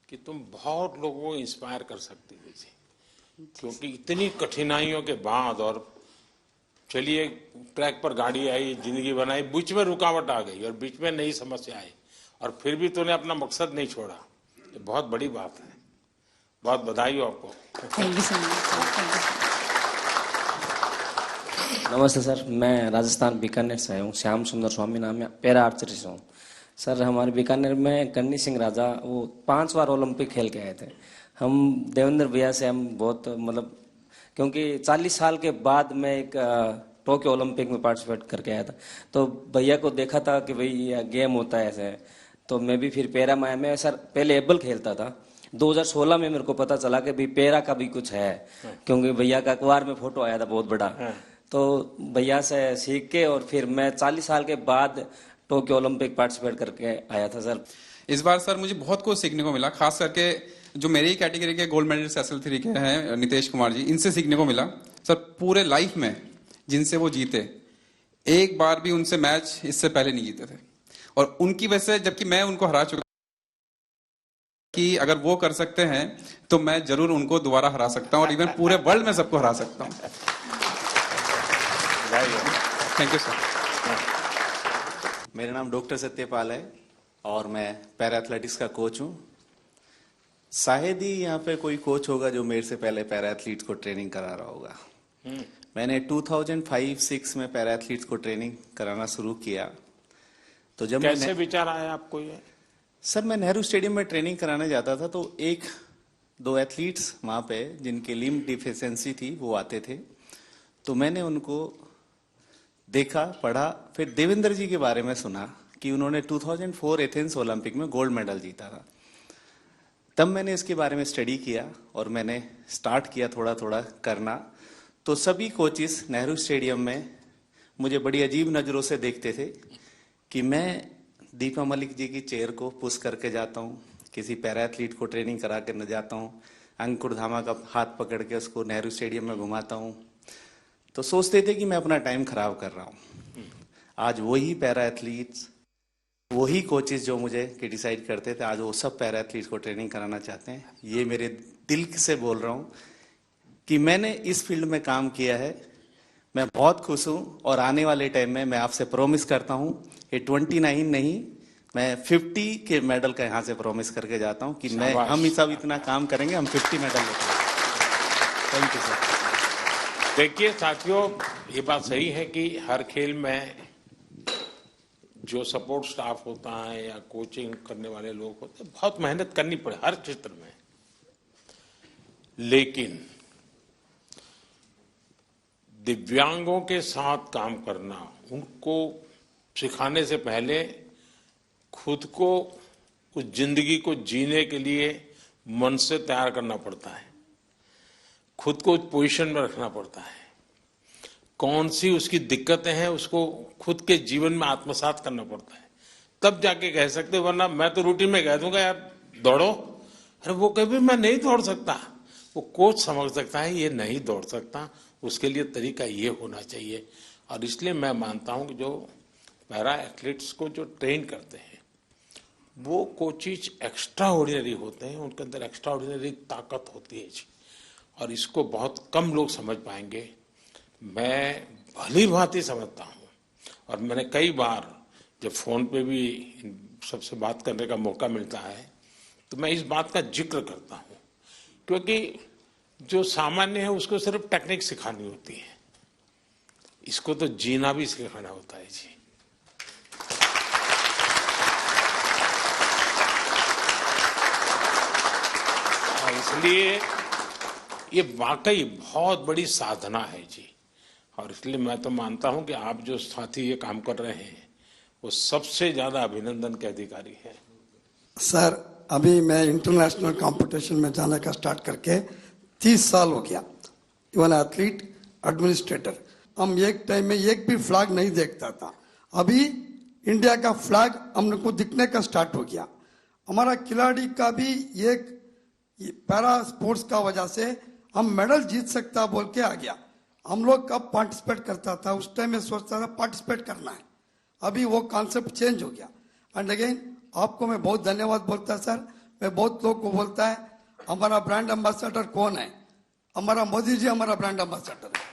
[SPEAKER 3] कि तुम बहुत लोगों को इंस्पायर कर सकती हो, क्योंकि इतनी कठिनाइयों के बाद और चलिए ट्रैक पर गाड़ी आई, जिंदगी बनाई, बीच में रुकावट आ गई और बीच में नई समस्या आई और फिर भी तूने अपना मकसद नहीं छोड़ा। ये बहुत बड़ी बात है। बहुत बधाई हो आपको।
[SPEAKER 17] Thank you so much.
[SPEAKER 18] नमस्ते सर, मैं राजस्थान बीकानेर से आया हूँ। श्याम सुंदर स्वामी नाम है, पैरा आर्चरी से हूँ सर। हमारे बीकानेर में कन्नी सिंह राजा वो 5 बार ओलंपिक खेल के आए थे। हम देवेंद्र भैया से हम बहुत क्योंकि 40 साल के बाद मैं एक टोक्यो ओलंपिक में पार्टिसिपेट करके आया था, तो भैया को देखा था कि भाई ये गेम होता है ऐसे, तो मैं भी फिर पैरा में मैं सर पहले एबल खेलता था। 2016 में मेरे को पता चला कि भाई पैरा का भी कुछ है, क्योंकि भैया का अखबार में फोटो आया था बहुत बड़ा। तो भैया से सीख के और फिर मैं 40 साल के बाद टोक्यो ओलंपिक पार्टिसिपेट करके आया था सर।
[SPEAKER 19] इस बार सर मुझे बहुत कुछ सीखने को मिला, खास करके जो मेरी कैटेगरी के गोल्ड मेडलिस्ट SL3 के हैं नितेश कुमार जी, इनसे सीखने को मिला सर। पूरे लाइफ में जिनसे वो जीते, एक बार भी उनसे मैच इससे पहले नहीं जीते थे और उनकी वजह से, जबकि मैं उनको हरा चुका कि अगर वो कर सकते हैं तो मैं जरूर उनको दोबारा हरा सकता हूं और इवन पूरे वर्ल्ड में सबको हरा सकता हूं। Thank you sir.
[SPEAKER 20] मेरा नाम डॉक्टर सत्यपाल है और मैं पैरा एथलेटिक्स का कोच हूं। शायद ही यहाँ पे कोई कोच होगा जो मेरे से पहले पैरा एथलीट को ट्रेनिंग करा रहा होगा। मैंने 2005-06 में पैरा एथलीट्स को ट्रेनिंग कराना शुरू किया। तो जब
[SPEAKER 3] कैसे विचार आया आपको ये?
[SPEAKER 20] सर मैं नेहरू स्टेडियम में ट्रेनिंग कराने जाता था, तो एक 2 एथलीट्स वहाँ पे जिनकी लिम्ब डिफिशियंसी थी वो आते थे, तो मैंने उनको देखा, पढ़ा, फिर देवेंद्र जी के बारे में सुना कि उन्होंने 2004 एथेंस ओलंपिक में गोल्ड मेडल जीता था। तब मैंने इसके बारे में स्टडी किया और मैंने स्टार्ट किया थोड़ा थोड़ा करना। तो सभी कोचेस नेहरू स्टेडियम में मुझे बड़ी अजीब नज़रों से देखते थे कि मैं दीपा मलिक जी की चेयर को पुश करके जाता हूँ, किसी पैरा एथलीट को ट्रेनिंग करा कर न जाता हूँ, अंकुर धामा का हाथ पकड़ के उसको नेहरू स्टेडियम में घुमाता हूँ, तो सोचते थे कि मैं अपना टाइम खराब कर रहा हूँ। आज वही पैरा एथलीट्स, वही कोचेस जो मुझे क्रिटिसाइज करते थे, आज वो सब पैरा एथलीट्स को ट्रेनिंग कराना चाहते हैं। ये मेरे दिल से बोल रहा हूँ कि मैंने इस फील्ड में काम किया है, मैं बहुत खुश हूँ और आने वाले टाइम में मैं आपसे प्रॉमिस करता हूँ ये 29 नहीं, मैं 50 के मेडल का यहाँ से प्रॉमिस करके जाता हूँ कि मैं हम ही सब इतना काम करेंगे, हम 50 मेडल लेंगे। Thank you sir.
[SPEAKER 3] देखिए साथियों, ये बात सही है कि हर खेल में जो सपोर्ट स्टाफ होता है या कोचिंग करने वाले लोग होते हैं, बहुत मेहनत करनी पड़े हर क्षेत्र में। लेकिन दिव्यांगों के साथ काम करना, उनको सिखाने से पहले खुद को उस जिंदगी को जीने के लिए मन से तैयार करना पड़ता है, खुद को उस पोजीशन में रखना पड़ता है, कौन सी उसकी दिक्कतें हैं उसको खुद के जीवन में आत्मसात करना पड़ता है, तब जाके कह सकते। वरना मैं तो रूटीन में कह दूंगा यार दौड़ो, अरे वो कभी मैं नहीं दौड़ सकता, वो कोच समझ सकता है ये नहीं दौड़ सकता, उसके लिए तरीका ये होना चाहिए। और इसलिए मैं मानता हूं कि जो पैरा एथलीट्स को जो ट्रेन करते हैं वो कोचेज एक्स्ट्रा ऑर्डिनरी होते हैं, उनके अंदर एक्स्ट्रा ऑर्डिनरी ताकत होती है जी, और इसको बहुत कम लोग समझ पाएंगे। मैं भली भांति समझता हूँ और मैंने कई बार जब फोन पे भी सबसे बात करने का मौका मिलता है तो मैं इस बात का जिक्र करता हूँ, क्योंकि जो सामान्य है उसको सिर्फ टेक्निक सिखानी होती है, इसको तो जीना भी सिखाना होता है जी। और इसलिए ये वाकई बहुत बड़ी साधना है जी, और इसलिए मैं तो मानता हूं कि आप जो साथी ये काम कर रहे हैं वो सबसे ज्यादा अभिनंदन के अधिकारी हैं।
[SPEAKER 21] सर अभी मैं इंटरनेशनल कंपटीशन में जाने का स्टार्ट करके 30 साल हो गया। इवन एथलीट, एडमिनिस्ट्रेटर, हम एक टाइम में एक भी फ्लैग नहीं देखता था, अभी इंडिया का फ्लैग हम लोग को दिखने का स्टार्ट हो गया। हमारा खिलाड़ी का भी एक पैरा स्पोर्ट्स का वजह से हम मेडल जीत सकता बोल के आ गया। हम लोग कब पार्टिसिपेट करता था, उस टाइम में सोचता था पार्टिसिपेट करना है, अभी वो कॉन्सेप्ट चेंज हो गया। एंड अगेन आपको मैं बहुत धन्यवाद बोलता सर। मैं बहुत लोग को बोलता है हमारा ब्रांड एम्बेसडर कौन है, हमारा मोदी जी हमारा ब्रांड एम्बेसडर है।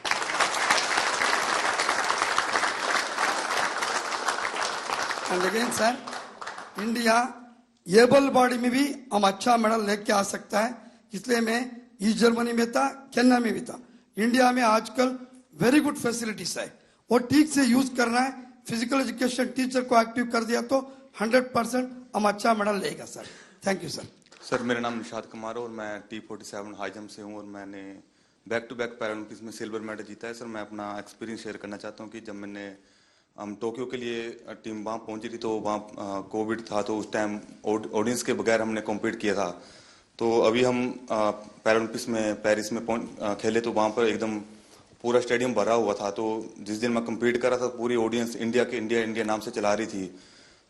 [SPEAKER 21] And again sir, India able body में भी हम अच्छा मेडल लेके आ सकता है, इसलिए मैं ईस्ट जर्मनी में था, केन्या में भी था। इंडिया में आजकल वेरी गुड फैसिलिटीज है, वो ठीक से यूज करना है। फिजिकल एजुकेशन टीचर को एक्टिव कर दिया तो 100% हम अच्छा मेडल लेगा sir. Thank you sir.
[SPEAKER 22] Sir मेरा नाम निशाद कुमार है और मैं T47 हाई जंप से हूँ और मैंने बैक टू बैक पैरालंपिक्स में सिल्वर मेडल जीता है। सर मैं अपना एक्सपीरियंस शेयर करना चाहता हूँ कि जब हम टोक्यो के लिए टीम वहाँ पहुंची थी तो वहाँ कोविड था, तो उस टाइम ऑडियंस के बगैर हमने कॉम्पीट किया था। तो अभी हम पैरालंपिक्स में पेरिस में खेले तो वहाँ पर एकदम पूरा स्टेडियम भरा हुआ था। तो जिस दिन मैं कम्पीट कर रहा था पूरी ऑडियंस इंडिया नाम से चला रही थी,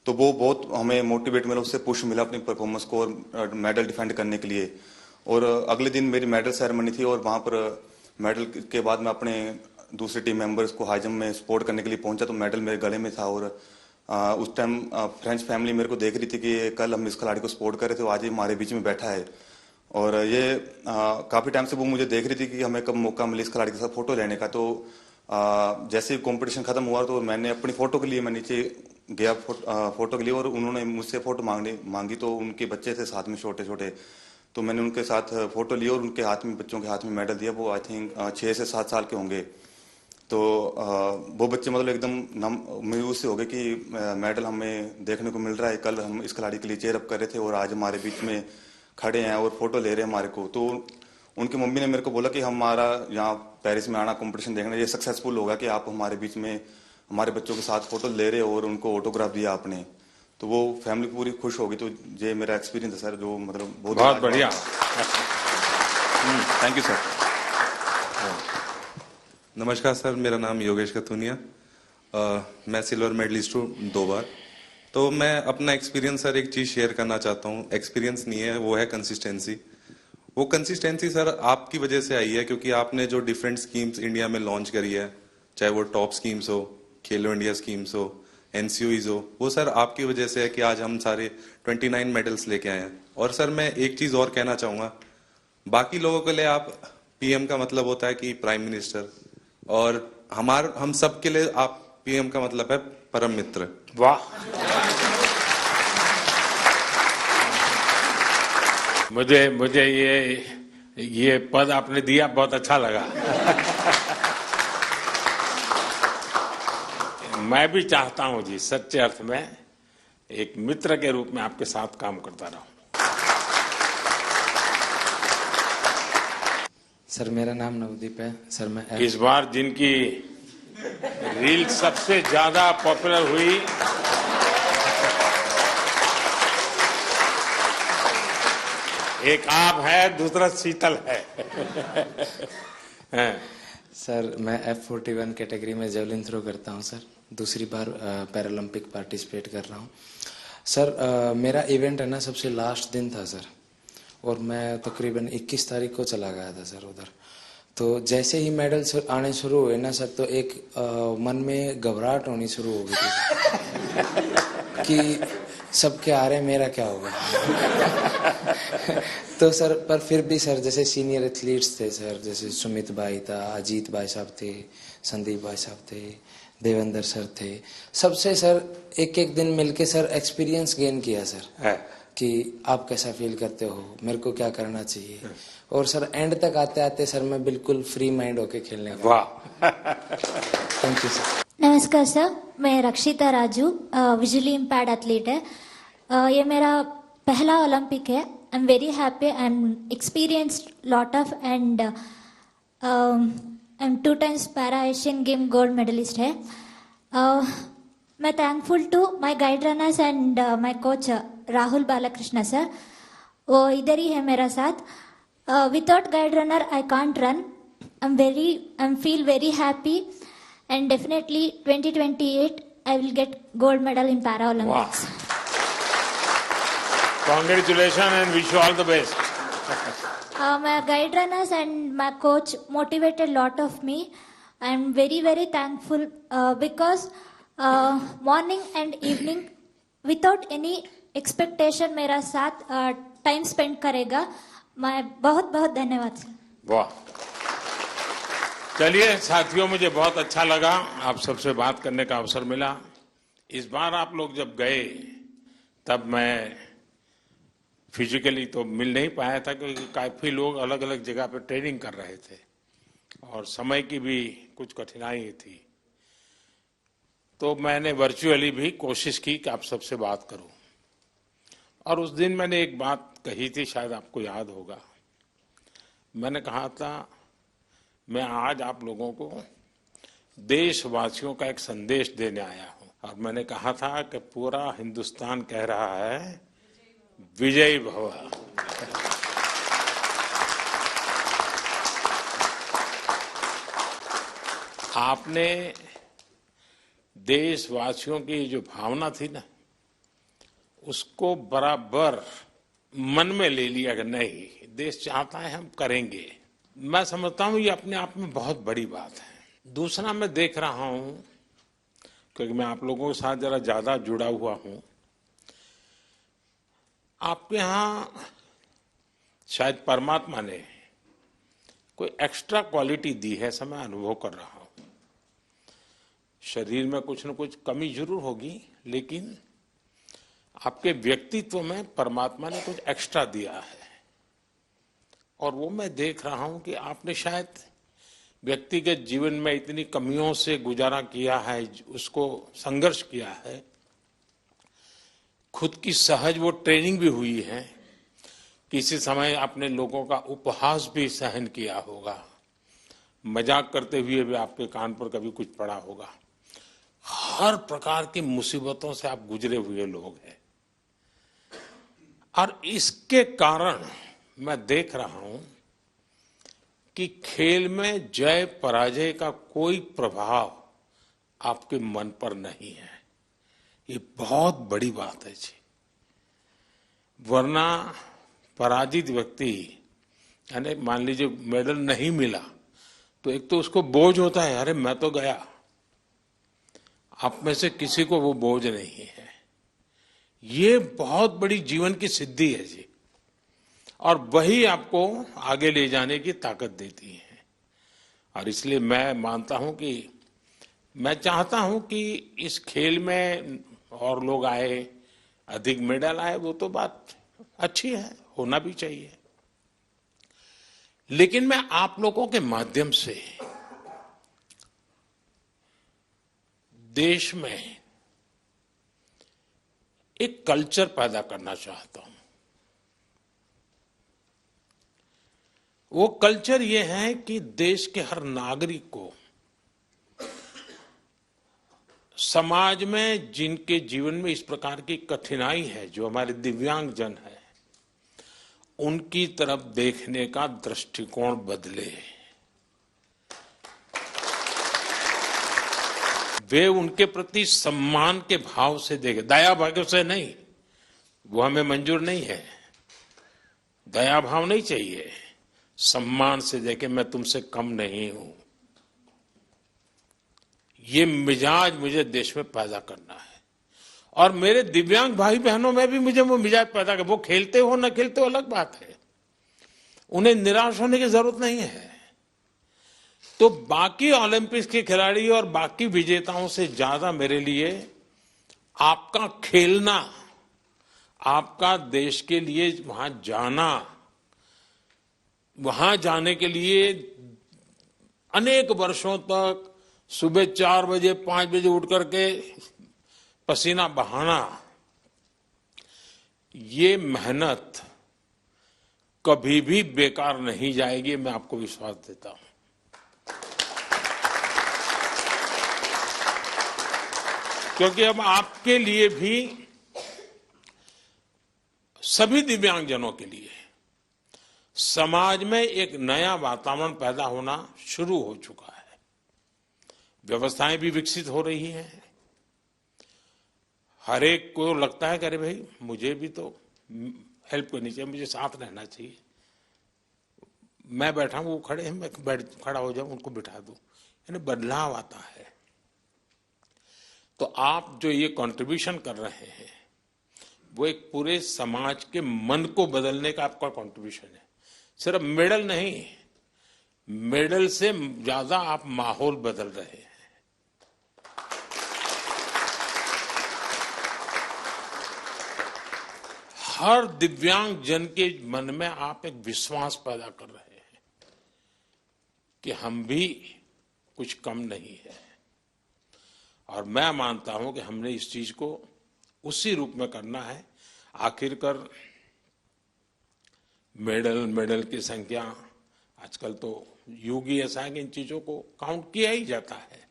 [SPEAKER 22] तो वो बहुत हमें मोटिवेट मिला, उससे पुश मिला अपनी परफॉर्मेंस को और मेडल डिफेंड करने के लिए। और अगले दिन मेरी मेडल सेरेमनी थी और वहाँ पर मेडल के बाद मैं अपने दूसरे टीम मेंबर्स को हाई जंप में सपोर्ट करने के लिए पहुंचा तो मेडल मेरे गले में था। और उस टाइम फ्रेंच फैमिली मेरे को देख रही थी कि कल हम इस खिलाड़ी को सपोर्ट कर रहे थे, तो आज ही हमारे बीच में बैठा है। और ये काफ़ी टाइम से वो मुझे देख रही थी कि हमें कब मौका मिले इस खिलाड़ी के साथ फोटो लेने का। तो जैसे ही कॉम्पिटिशन खत्म हुआ तो मैंने अपनी फोटो के लिए मैं नीचे गया फोटो के लिए, और उन्होंने मुझसे फोटो मांगी। तो उनके बच्चे थे साथ में छोटे छोटे, तो मैंने उनके साथ फोटो ली और उनके हाथ में, बच्चों के हाथ में मेडल दिया। वो आई थिंक 6 से 7 साल के होंगे। तो वो बच्चे मतलब एकदम मायूस से हो गए कि मेडल हमें देखने को मिल रहा है, कल हम इस खिलाड़ी के लिए चेयर अप कर रहे थे और आज हमारे बीच में खड़े हैं और फोटो ले रहे हैं हमारे को, तो उनकी मम्मी ने मेरे को बोला कि हमारा यहाँ पेरिस में आना कंपटीशन देखना, ये सक्सेसफुल होगा कि आप हमारे बीच में हमारे बच्चों के साथ फोटो ले रहे हो और उनको ऑटोग्राफ दिया आपने, तो वो फैमिली पूरी खुश होगी। तो ये मेरा एक्सपीरियंस है सर, जो मतलब
[SPEAKER 3] बहुत बढ़िया।
[SPEAKER 1] Thank you sir. नमस्कार सर, मेरा नाम योगेश कथुनिया, मैं सिल्वर मेडलिस्ट हूँ 2 बार। तो मैं अपना एक्सपीरियंस सर एक चीज शेयर करना चाहता हूँ, एक्सपीरियंस नहीं है, वो है कंसिस्टेंसी। वो कंसिस्टेंसी सर आपकी वजह से आई है, क्योंकि आपने जो डिफरेंट स्कीम्स इंडिया में लॉन्च करी है, चाहे वो टॉप स्कीम्स हो, खेलो इंडिया स्कीम्स हो, एनसीओईज हो, वो सर आपकी वजह से है कि आज हम सारे 29 मेडल्स लेके आए हैं। और सर मैं एक चीज और कहना चाहूंगा, बाकी लोगों के लिए आप पीएम का मतलब होता है कि प्राइम मिनिस्टर, और हम सब के लिए आप पीएम का मतलब है परम मित्र।
[SPEAKER 3] वाह, मुझे ये पद आपने दिया, बहुत अच्छा लगा। मैं भी चाहता हूं जी, सच्चे अर्थ में एक मित्र के रूप में आपके साथ काम करता रहूं।
[SPEAKER 4] सर मेरा नाम नवदीप है सर। मैं
[SPEAKER 3] इस बार जिनकी रील सबसे ज्यादा पॉपुलर हुई, एक आप है, दूसरा शीतल है।
[SPEAKER 4] सर मैं F41 कैटेगरी में जेवलिन थ्रो करता हूं सर, दूसरी बार पैरालंपिक पार्टिसिपेट कर रहा हूं सर। मेरा इवेंट है ना सबसे लास्ट दिन था सर, और मैं तकरीबन 21 तारीख को चला गया था सर उधर। तो जैसे ही मेडल आने शुरू हुए ना सर, तो एक मन में घबराहट होनी शुरू हो गई थी कि सबके आ रहे, मेरा क्या होगा। तो सर पर फिर भी सर जैसे सीनियर एथलीट्स थे सर, जैसे सुमित भाई था, अजीत भाई साहब थे, संदीप भाई साहब थे, देवेंद्र सर थे, सबसे सर एक एक दिन मिलके सर एक्सपीरियंस गेन किया सर कि आप कैसा फील करते हो, मेरे को क्या करना चाहिए। और सर एंड तक आते आते सर मैं बिल्कुल फ्री माइंड होके खेलने का।
[SPEAKER 3] वाह,
[SPEAKER 4] थैंक यू सर।
[SPEAKER 23] नमस्कार सर, मैं रक्षिता राजू, विजुअली इम्पेयर्ड एथलीट है। ये मेरा पहला ओलंपिक है। I am very happy, I am experienced lot of and I am 2 times para Asian game gold medallist है। मैं thankful to my guide runners and my coach Rahul Balakrishna sir, वो इधर ही है मेरा साथ। Without guide runner I can't run. I am feel very happy and definitely 2028 I will get gold medal in Paralympics.
[SPEAKER 3] Congratulations and wish you all the best.
[SPEAKER 23] My guide runners and my coach motivated lot of me. I am very very thankful because morning and evening without any expectation मेरा साथ time spend करेगा। मैं बहुत बहुत धन्यवाद sir.
[SPEAKER 3] वाह, चलिए साथियों, मुझे बहुत अच्छा लगा आप सबसे बात करने का अवसर मिला। इस बार आप लोग जब गए तब मैं फिजिकली तो मिल नहीं पाया था, क्योंकि काफी लोग अलग अलग जगह पे ट्रेनिंग कर रहे थे और समय की भी कुछ कठिनाई थी। तो मैंने वर्चुअली भी कोशिश की कि आप सबसे बात करूं, और उस दिन मैंने एक बात कही थी, शायद आपको याद होगा। मैंने कहा था मैं आज आप लोगों को देशवासियों का एक संदेश देने आया हूं, और मैंने कहा था कि पूरा हिंदुस्तान कह रहा है विजयी भव। आपने देशवासियों की जो भावना थी ना, उसको बराबर मन में ले लिया कि नहीं, देश चाहता है हम करेंगे। मैं समझता हूं ये अपने आप में बहुत बड़ी बात है। दूसरा, मैं देख रहा हूं, क्योंकि मैं आप लोगों के साथ जरा ज्यादा जुड़ा हुआ हूं, आपके यहां शायद परमात्मा ने कोई एक्स्ट्रा क्वालिटी दी है, ऐसा मैं अनुभव कर रहा हूं। शरीर में कुछ न कुछ कमी जरूर होगी, लेकिन आपके व्यक्तित्व में परमात्मा ने कुछ एक्स्ट्रा दिया है, और वो मैं देख रहा हूं कि आपने शायद व्यक्तिगत जीवन में इतनी कमियों से गुजारा किया है, उसको संघर्ष किया है, खुद की सहज वो ट्रेनिंग भी हुई है, किसी समय आपने लोगों का उपहास भी सहन किया होगा, मजाक करते हुए भी आपके कान पर कभी कुछ पड़ा होगा। हर प्रकार की मुसीबतों से आप गुजरे हुए लोग हैं और इसके कारण मैं देख रहा हूं कि खेल में जय पराजय का कोई प्रभाव आपके मन पर नहीं है। ये बहुत बड़ी बात है जी, वरना पराजित व्यक्ति यानी मान लीजिए मेडल नहीं मिला तो एक तो उसको बोझ होता है, अरे मैं तो गया। आप में से किसी को वो बोझ नहीं है। ये बहुत बड़ी जीवन की सिद्धि है जी, और वही आपको आगे ले जाने की ताकत देती है। और इसलिए मैं मानता हूं कि मैं चाहता हूं कि इस खेल में और लोग आए, अधिक मेडल आए, वो तो बात अच्छी है, होना भी चाहिए। लेकिन मैं आप लोगों के माध्यम से देश में एक कल्चर पैदा करना चाहता हूं। वो कल्चर ये है कि देश के हर नागरिक को समाज में जिनके जीवन में इस प्रकार की कठिनाई है, जो हमारे दिव्यांग जन है, उनकी तरफ देखने का दृष्टिकोण बदले। वे उनके प्रति सम्मान के भाव से देखें, दया भाव से नहीं, वो हमें मंजूर नहीं है। दया भाव नहीं चाहिए, सम्मान से देखें, मैं तुमसे कम नहीं हूं। ये मिजाज मुझे देश में पैदा करना है, और मेरे दिव्यांग भाई बहनों में भी मुझे वो मिजाज पैदा कर। वो खेलते हो न खेलते हो अलग बात है, उन्हें निराश होने की जरूरत नहीं है। तो बाकी ओलंपिक्स के खिलाड़ी और बाकी विजेताओं से ज्यादा मेरे लिए आपका खेलना, आपका देश के लिए वहां जाना, वहां जाने के लिए अनेक वर्षों तक सुबह 4 बजे 5 बजे उठ करके पसीना बहाना, ये मेहनत कभी भी बेकार नहीं जाएगी, मैं आपको विश्वास देता हूं। क्योंकि अब आपके लिए भी, सभी दिव्यांगजनों के लिए समाज में एक नया वातावरण पैदा होना शुरू हो चुका है। व्यवस्थाएं भी विकसित हो रही हैं। हर एक को लगता है कि अरे भाई मुझे भी तो हेल्प करनी चाहिए, मुझे साथ रहना चाहिए। मैं बैठा हूं, वो खड़े हैं, मैं खड़ा हो जाऊं, उनको बिठा दूं, यानी बदलाव आता है। तो आप जो ये कंट्रीब्यूशन कर रहे हैं, वो एक पूरे समाज के मन को बदलने का आपका कंट्रीब्यूशन है। सिर्फ मेडल नहीं, मेडल से ज्यादा आप माहौल बदल रहे हैं। हर दिव्यांग जन के मन में आप एक विश्वास पैदा कर रहे हैं कि हम भी कुछ कम नहीं है। और मैं मानता हूं कि हमने इस चीज को उसी रूप में करना है। आखिरकार मेडल की संख्या, आजकल तो युग ही ऐसा है कि इन चीजों को काउंट किया ही जाता है।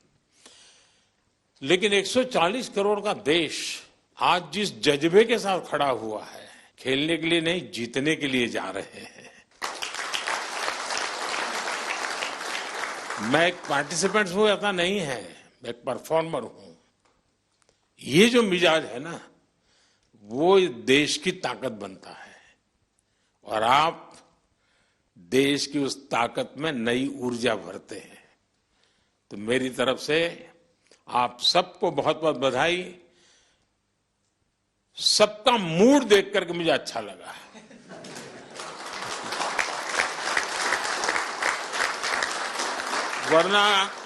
[SPEAKER 3] लेकिन 140 करोड़ का देश आज जिस जज्बे के साथ खड़ा हुआ है, खेलने के लिए नहीं, जीतने के लिए जा रहे हैं। मैं एक पार्टिसिपेंट हूं ऐसा नहीं है, मैं एक परफॉर्मर हूं। ये जो मिजाज है ना, वो देश की ताकत बनता है, और आप देश की उस ताकत में नई ऊर्जा भरते हैं। तो मेरी तरफ से आप सबको बहुत बहुत बधाई। सबका मूड देख करके मुझे अच्छा लगा। वरना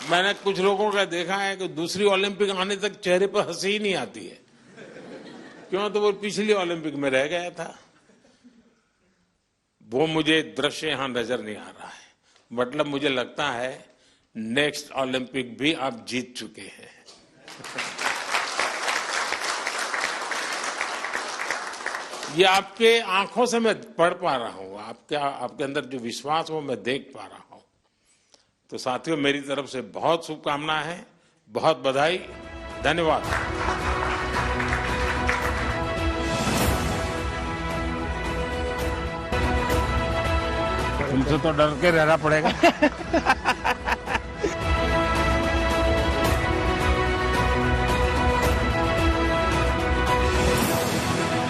[SPEAKER 3] मैंने कुछ लोगों का देखा है कि दूसरी ओलंपिक आने तक चेहरे पर हंसी ही नहीं आती है। क्यों? तो वो पिछली ओलंपिक में रह गया था। वो मुझे दृश्य यहां नजर नहीं आ रहा है। मतलब मुझे लगता है नेक्स्ट ओलंपिक भी आप जीत चुके हैं। ये आपके आंखों से मैं पढ़ पा रहा हूँ, आपके अंदर जो विश्वास वो मैं देख पा रहा हूँ। तो साथियों, मेरी तरफ से बहुत शुभकामनाएं हैं, बहुत बधाई, धन्यवाद। तुमसे तो डर के रहना पड़ेगा।